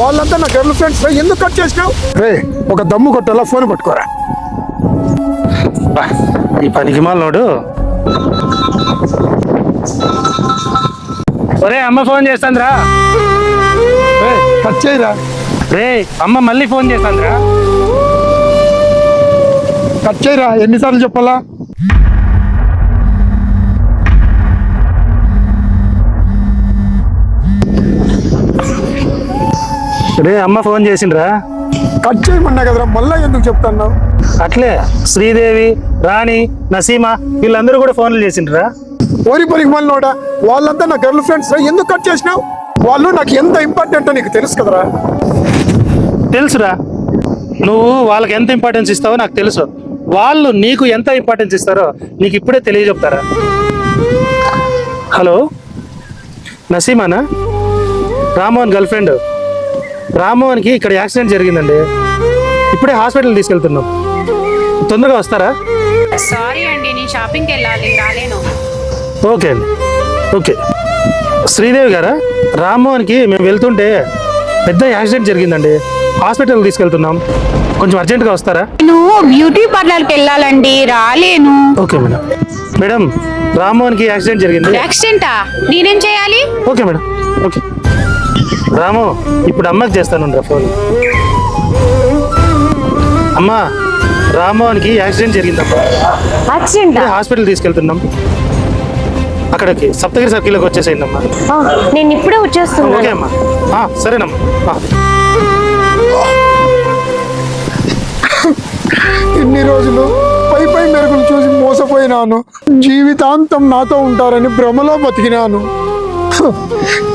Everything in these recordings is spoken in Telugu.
వాళ్ళంతా నా గర్ల్ ఫ్రెండ్స్ ఎందుకు కట్ చేసినావు? రే ఒక దమ్ము కొట్టేలా ఫోన్ పట్టుకోరా. ఈ పనికి మాలోడు. ఒరే అమ్మ ఫోన్ చేస్తాంద్రా. కట్ చేయరా. రే అమ్మ మళ్ళీ ఫోన్ చేస్తాంద్రా. కట్ చేయరా, ఎన్నిసార్లు చెప్పాలా? రే అమ్మ ఫోన్ చేసిండ్రా. కట్ చేయమన్నా కదరా, మళ్ళా ఎందుకు చెప్తాను? అట్లే శ్రీదేవి, రాణి, నసీమ వీళ్ళందరూ కూడా ఫోన్లు చేసిండ్రా. ఓరి పనికి మళ్ళీ వాళ్ళంతా నా గర్ల్ ఫ్రెండ్స్ ఎందుకు కట్ చేసినావు? వాళ్ళు నాకు ఎంత ఇంపార్టెంట్ నీకు తెలుసు కదరా. తెలుసురా, నువ్వు వాళ్ళకి ఎంత ఇంపార్టెన్స్ ఇస్తావో నాకు తెలుసు. వాళ్ళు నీకు ఎంత ఇంపార్టెన్స్ ఇస్తారో నీకు ఇప్పుడే తెలియజెప్తారా. హలో నసీమానా? Rammohan girlfriend. రామ్మోహన్కి ఇక్కడ యాక్సిడెంట్ జరిగిందండి. ఇప్పుడే హాస్పిటల్ తీసుకెళ్తున్నాం. తొందరగా వస్తారా? సారీ అండి, నేను షాపింగ్కి వెళ్ళాలి, రాలేను. ఓకే అండి, ఓకే. శ్రీదేవి గారా, రామ్మోహన్కి మేము వెళ్తుంటే పెద్ద యాక్సిడెంట్ జరిగిందండి. హాస్పిటల్ తీసుకెళ్తున్నాం, కొంచెం అర్జెంటుగా వస్తారా? నేను బ్యూటీ పార్లర్కి వెళ్ళాలండి, రాలేను. Okay madam. మేడం రామ్మోహన్కి యాక్సిడెంట్ జరిగింది. యాక్సిడెంటా? నేనేం చేయాలి? Okay madam, okay. రాము ఇప్పుడు అమ్మకి చేస్తాను ఫోన్. అమ్మా, రామ్మోహన్కి యాక్సిడెంట్ జరిగిందమ్మా. యాక్సిడెంట్? హాస్పిటల్ తీసుకెళ్తున్నాం. అక్కడికి సప్తగిరి సర్కిల్కి వచ్చేసేయండి అమ్మా. నేను ఇప్పుడే వచ్చేస్తున్నాను. ఓకే అమ్మా, సరేనమ్మా. ఇన్ని రోజులు పై పై మెరుగులు చూసి మోసపోయినాను. జీవితాంతం నాతో ఉంటారని భ్రమలో బతికినాను.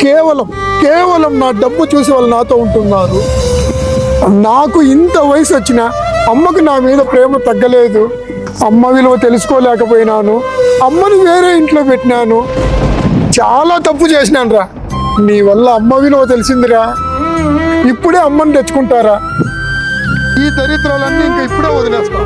కేవలం నా డబ్బు చూసి వాళ్ళు నాతో ఉంటున్నారు. నాకు ఇంత వయసు వచ్చినా అమ్మకు నా మీద ప్రేమ తగ్గలేదు. అమ్మ విలువ తెలుసుకోలేకపోయినాను. అమ్మని వేరే ఇంట్లో పెట్టినాను. చాలా తప్పు చేసినాను రా. నీ వల్ల అమ్మ విలువ తెలిసిందిరా. ఇప్పుడే అమ్మని తెచ్చుకుంటారా? ఈ దరిద్రాలన్నీ ఇంకా ఇప్పుడే వదిలేస్తా.